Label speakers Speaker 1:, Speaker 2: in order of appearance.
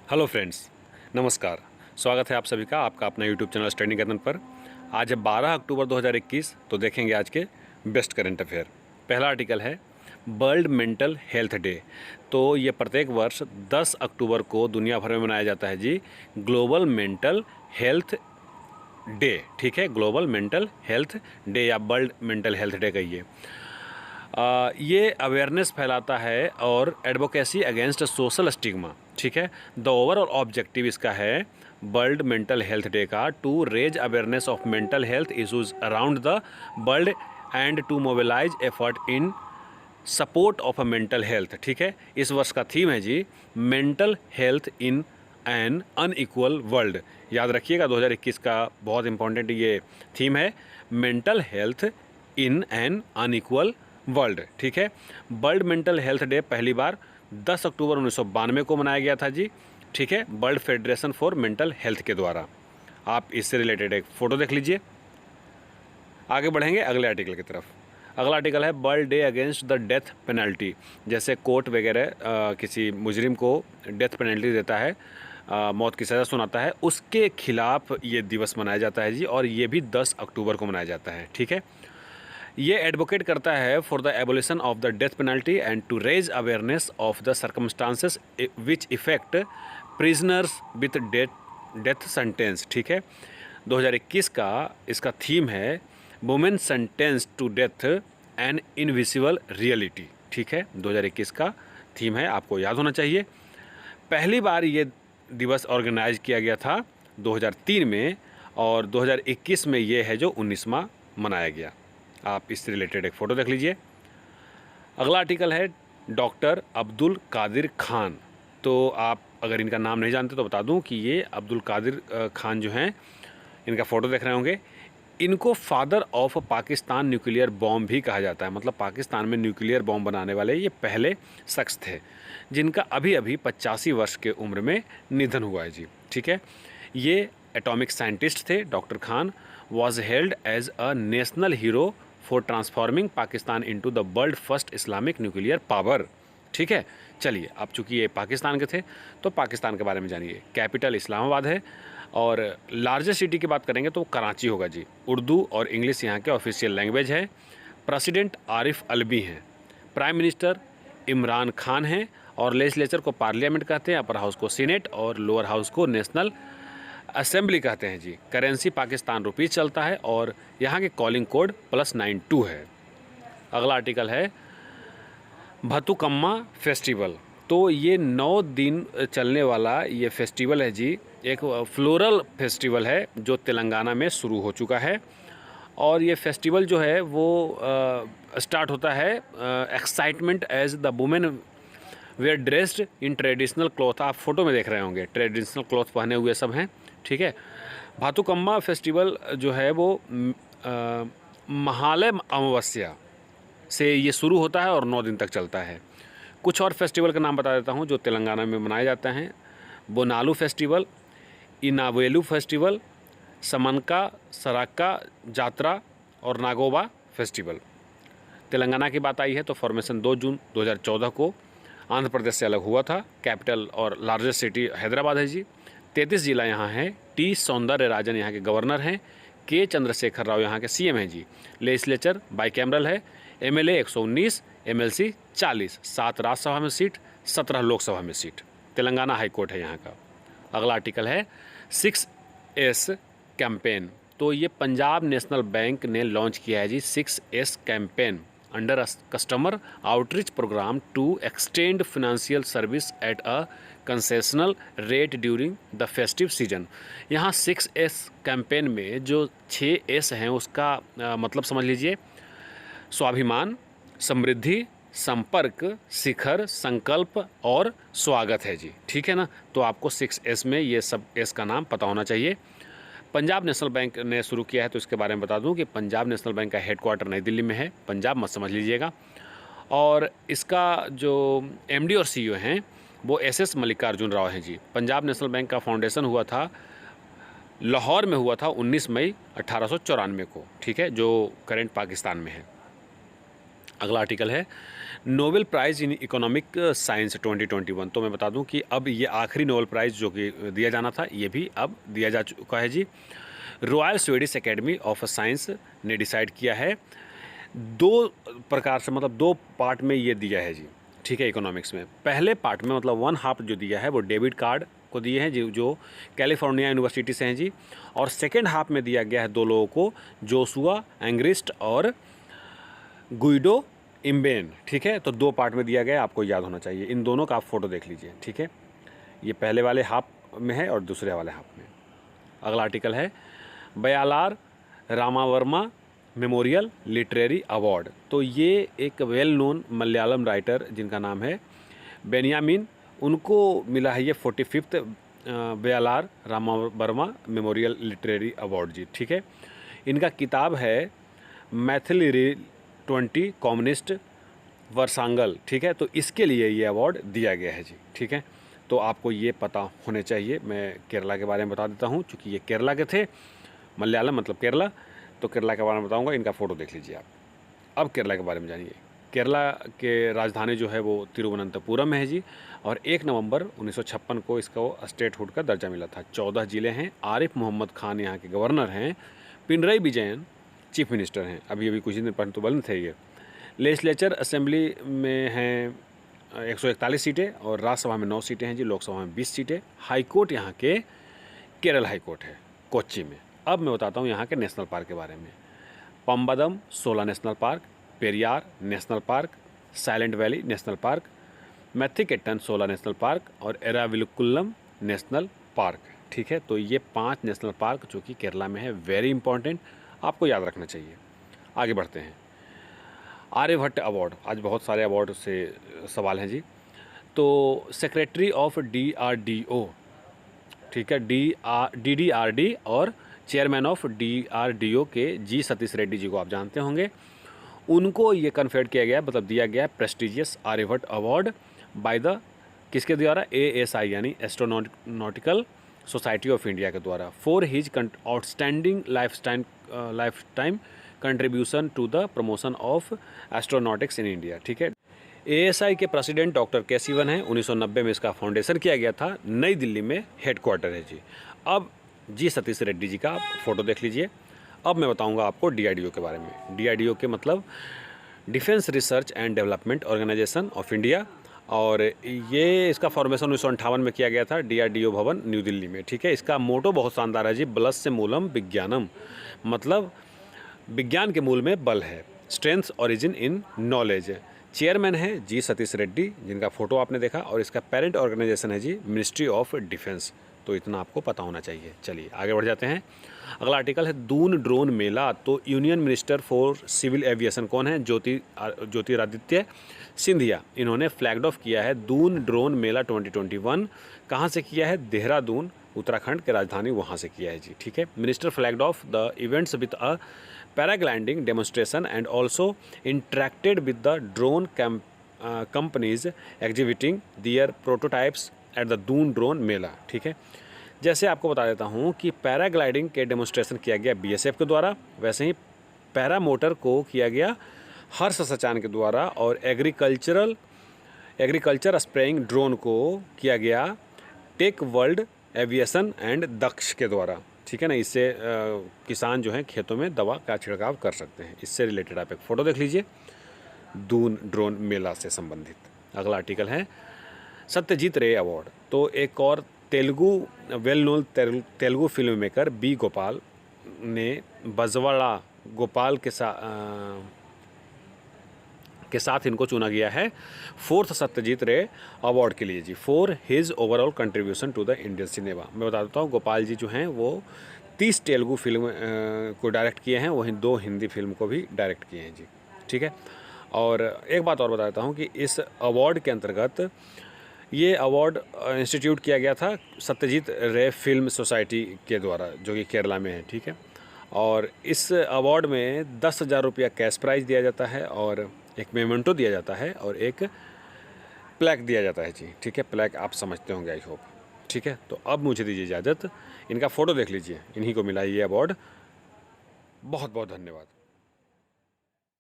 Speaker 1: Hello friends, नमस्कार। स्वागत है आप सभी का आपका अपना यूट्यूब चैनल स्टडी कदम पर। आज है 12 अक्टूबर 2021। तो देखेंगे आज के बेस्ट करंट अफेयर। पहला आर्टिकल है वर्ल्ड मेंटल हेल्थ डे। तो ये प्रत्येक वर्ष 10 अक्टूबर को दुनिया भर में मनाया जाता है जी, ग्लोबल मेंटल हेल्थ डे। ठीक है, ग्लोबल मेंटल हेल्थ डे या वर्ल्ड मेंटल हेल्थ डे कहिए। ये अवेयरनेस फैलाता है और एडवोकेसी अगेंस्ट सोशल स्टिग्मा। ठीक है, द ओवरऑल ऑब्जेक्टिव इसका है वर्ल्ड मेंटल हेल्थ डे का to raise awareness of mental health issues around the world and to mobilise effort in support of a mental health. ठीक है, इस वर्ष का थीम है जी mental health in an unequal world. याद रखिएगा 2021 का बहुत इंपॉर्टेंट ये थीम है, mental health in an unequal world. ठीक है, वर्ल्ड मेंटल हेल्थ डे पहली बार 10 अक्टूबर 1992 को मनाया गया था जी। ठीक है, world federation for mental health के द्वारा। आप इससे रिलेटेड एक फ़ोटो देख लीजिए। आगे बढ़ेंगे अगले आर्टिकल की तरफ। अगला आर्टिकल है world day against the death penalty. जैसे कोर्ट वगैरह किसी मुजरिम को डेथ पेनल्टी देता है, मौत की सज़ा सुनाता है, उसके खिलाफ ये दिवस मनाया जाता है जी, और ये भी 10 अक्टूबर को मनाया जाता है। ठीक है, ये एडवोकेट करता है for the abolition of the death penalty and to raise awareness of the circumstances which affect prisoners with death sentence. ठीक है, 2021 का इसका थीम है women sentence to death an invisible reality. ठीक है, 2021 का थीम है, आपको याद होना चाहिए। पहली बार ये दिवस ऑर्गेनाइज किया गया था 2003 में, और 2021 में ये है जो 19वां मनाया गया। आप इससे रिलेटेड एक फ़ोटो देख लीजिए। अगला आर्टिकल है डॉक्टर अब्दुल कादिर खान। तो आप अगर इनका नाम नहीं जानते तो बता दूं कि ये अब्दुल कादिर खान जो हैं, इनका फ़ोटो देख रहे होंगे, इनको father of Pakistan nuclear bomb भी कहा जाता है। मतलब पाकिस्तान में न्यूक्लियर बॉम्ब बनाने वाले ये पहले शख्स थे जिनका अभी अभी 85 वर्ष के उम्र में निधन हुआ है जी। ठीक है, ये एटॉमिक साइंटिस्ट थे। Doctor Khan was held as a national hero for transforming Pakistan into the world first Islamic nuclear power. ठीक है, चलिए, अब चूंकि ये पाकिस्तान के थे तो पाकिस्तान के बारे में जानिए। कैपिटल इस्लामाबाद है, और लार्जेस्ट सिटी की बात करेंगे तो कराची होगा जी। उर्दू और इंग्लिश यहाँ के ऑफिशियल लैंग्वेज है। प्रेसिडेंट आरिफ अलवी हैं। प्राइम मिनिस्टर इमरान खान हैं, और लेजिस्लेचर को पार्लियामेंट कहते हैं, अपर हाउस को सीनेट, और लोअर हाउस को नेशनल असेंबली कहते हैं जी। करेंसी पाकिस्तान रुपीज़ चलता है, और यहाँ के कॉलिंग कोड +92 है। अगला आर्टिकल है भतुकम्मा फेस्टिवल। तो ये 9 दिन चलने वाला ये फेस्टिवल है जी, एक फ्लोरल फेस्टिवल है जो तेलंगाना में शुरू हो चुका है। और ये फेस्टिवल जो है वो स्टार्ट होता है excitement as the women were dressed in traditional cloth. आप फोटो में देख रहे होंगे, ट्रेडिशनल क्लॉथ पहने हुए सब हैं। ठीक है, भातुकम्मा फेस्टिवल जो है वो महालय अमावस्या से ये शुरू होता है और 9 दिन तक चलता है। कुछ और फेस्टिवल का नाम बता देता हूँ जो तेलंगाना में मनाए जाते हैं। बोनालू फेस्टिवल, इनावेलू फेस्टिवल, समनका सराक्का जात्रा, और नागोबा फेस्टिवल। तेलंगाना की बात आई है तो फॉर्मेशन 2 जून 2014 को आंध्र प्रदेश से अलग हुआ था। कैपिटल और लार्जेस्ट सिटी हैदराबाद है जी। 33 जिला यहाँ हैं। टी सौंदर्य राजन यहाँ के गवर्नर हैं। के चंद्रशेखर राव यहाँ के सीएम हैं जी। लेजिस्लेचर बाइकैमरल है। एमएलए 119, एमएलसी 40, 7 राज्यसभा में सीट, 17 लोकसभा में सीट। तेलंगाना हाई कोर्ट है यहाँ का। अगला आर्टिकल है 6S कैंपेन। तो ये पंजाब नेशनल बैंक ने लॉन्च किया है जी 6S campaign under customer outreach program to extend financial service at a concessional rate during the festive season. यहाँ 6S कैंपेन में जो 6S हैं उसका मतलब समझ लीजिए, स्वाभिमान, समृद्धि, संपर्क, शिखर, संकल्प और स्वागत है जी। ठीक है ना, तो आपको 6S में ये सब एस का नाम पता होना चाहिए। पंजाब नेशनल बैंक ने शुरू किया है तो इसके बारे में बता दूं कि पंजाब नेशनल बैंक का हेडक्वार्टर नई दिल्ली में है। पंजाब मत समझ लीजिएगा। और इसका जो एमडी और सीईओ हैं वो SS मल्लिकार्जुन राव हैं जी। पंजाब नेशनल बैंक का फाउंडेशन हुआ था, लाहौर में हुआ था 19 मई 1894 को। ठीक है, जो करेंट पाकिस्तान में है। अगला आर्टिकल है Nobel prize in economic science 2021। तो मैं बता दूं कि अब ये आखिरी नोबेल प्राइज़ जो कि दिया जाना था ये भी अब दिया जा चुका है जी। Royal Swedish Academy of Science ने डिसाइड किया है, दो प्रकार से मतलब दो पार्ट में ये दिया है जी, ठीक है। इकोनॉमिक्स में पहले पार्ट में मतलब 1/2 जो दिया है वो डेविड कार्ड को दिए हैं जी, जो कैलिफोर्निया यूनिवर्सिटी से हैं जी। और सेकेंड हाफ में दिया गया है दो लोगों को, जोशुआ एंग्रिस्ट और गुइडो इम्बेन, ठीक है। तो दो पार्ट में दिया गया है, आपको याद होना चाहिए। इन दोनों का आप फोटो देख लीजिए, ठीक है। ये पहले वाले हाफ में है और दूसरे वाले हाफ में। अगला आर्टिकल है बयालार रामावर्मा मेमोरियल लिटरेरी अवार्ड। तो ये एक वेल नोन मलयालम राइटर जिनका नाम है बेनियामिन, उनको मिला है ये 45th बयालार रामावर्मा मेमोरियल लिटरेरी अवार्ड जी, ठीक है। इनका किताब है मैथिली 20 कम्युनिस्ट वर्सांगल, ठीक है। तो इसके लिए ये अवार्ड दिया गया है जी, ठीक है। तो आपको ये पता होने चाहिए। मैं केरला के बारे में बता देता हूँ, चूँकि ये केरला के थे, मलयालम मतलब केरला, तो केरला के बारे में बताऊँगा। इनका फ़ोटो देख लीजिए आप। अब केरला के बारे में जानिए। केरला के राजधानी जो है वो तिरुवनंतपुरम है जी, और 1 नवंबर 1956 को इसको स्टेटहुड का दर्जा मिला था। 14 ज़िले हैं। आरिफ मोहम्मद खान यहाँ के गवर्नर हैं। पिनरई विजयन चीफ मिनिस्टर हैं। अभी कुछ दिन पहले तो बंद थे ये। लेजिस्लेचर असेंबली में हैं 141 सीटें और राज्यसभा में 9 सीटें हैं जी, लोकसभा में 20 सीटें। हाई कोर्ट यहाँ के केरल हाई कोर्ट है कोच्चि में। अब मैं बताता हूँ यहाँ के नेशनल पार्क के बारे में। Pambadum 16 National Park, Periyar National Park, Silent Valley National Park, Mathikettan 16 National Park और एराविकुलम नेशनल पार्क, ठीक है। तो ये 5 नेशनल पार्क जो कि केरला में है, वेरी इंपॉर्टेंट, आपको याद रखना चाहिए। आगे बढ़ते हैं। आर्यभट्ट अवार्ड, आज बहुत सारे अवार्ड से सवाल हैं जी। तो सेक्रेटरी ऑफ DRDO, ठीक है, DDRD और चेयरमैन ऑफ DRDO के जी सतीश रेड्डी जी को आप जानते होंगे। उनको ये कन्फर्ड किया गया, मतलब दिया गया prestigious Aryabhatta award by the किसके द्वारा, ASI यानी एस्ट्रोनॉटिकल सोसाइटी ऑफ इंडिया के द्वारा, for his outstanding life time contribution to the promotion of astronautics in India, ठीक है। ASI के प्रेसिडेंट डॉक्टर के सिवन हैं। 1990 में इसका फाउंडेशन किया गया था। नई दिल्ली में हेडक्वार्टर है जी। अब जी सतीश रेड्डी जी का आप फोटो देख लीजिए। अब मैं बताऊंगा आपको DRDO के बारे में। DRDO के मतलब defence research and development organisation of India, और ये इसका फॉर्मेशन 1958 में किया गया था DRDO भवन न्यू दिल्ली में, ठीक है। इसका मोटो बहुत शानदार है जी, बलस्य मूलम विज्ञानम, मतलब विज्ञान के मूल में बल है। Strength origin in knowledge. Chairman है जी सतीश रेड्डी, जिनका फोटो आपने देखा, और इसका पेरेंट ऑर्गेनाइजेशन है जी मिनिस्ट्री ऑफ डिफेंस। तो इतना आपको पता होना चाहिए। चलिए आगे बढ़ जाते हैं। अगला आर्टिकल है दून ड्रोन मेला। तो union minister for civil aviation कौन है, ज्योतिरादित्य सिंधिया, इन्होंने फ्लैग्ड ऑफ किया है दून ड्रोन मेला 2021। कहाँ से किया है, देहरादून, उत्तराखंड के राजधानी वहाँ से किया है जी, ठीक है। Minister flagged off the events with a paragliding demonstration and also interacted with the drone companies exhibiting their prototypes at the Doon drone मेला, ठीक है। जैसे आपको बता देता हूँ कि पैराग्लाइडिंग के डेमोन्स्ट्रेशन किया गया BSF के द्वारा, वैसे ही पैरामोटर को किया गया हर्ष सचान के द्वारा, और एग्रीकल्चर स्प्रेइंग ड्रोन को किया गया टेक वर्ल्ड एविएशन एंड दक्ष के द्वारा, ठीक है ना। इससे किसान जो हैं खेतों में दवा का छिड़काव कर सकते हैं। इससे रिलेटेड आप एक फ़ोटो देख लीजिए दून ड्रोन मेला से संबंधित। अगला आर्टिकल है सत्यजीत रे अवार्ड। तो एक और well known Telugu film maker B Gopal ने बजवाड़ा गोपाल के साथ इनको चुना गया है 4th सत्यजीत रे अवार्ड के लिए जी, for his overall contribution to the Indian cinema. मैं बता देता हूँ गोपाल जी जो हैं वो 30 तेलुगु फिल्म को डायरेक्ट किए हैं, वहीं 2 हिंदी फिल्म को भी डायरेक्ट किए हैं जी, ठीक है। और एक बात और बता देता हूँ कि इस अवार्ड के अंतर्गत ये अवार्ड इंस्टीट्यूट किया गया था सत्यजीत रे फिल्म सोसाइटी के द्वारा, जो कि केरला में है, ठीक है। और इस अवार्ड में 10,000 रुपया कैश प्राइज़ दिया जाता है, और एक मेमेंटो दिया जाता है, और एक प्लैक दिया जाता है जी, ठीक है। प्लैक आप समझते होंगे आई होप, ठीक है। तो अब मुझे दीजिए इजाज़त। इनका फ़ोटो देख लीजिए, इन्हीं को मिला ये अवार्ड। बहुत बहुत धन्यवाद।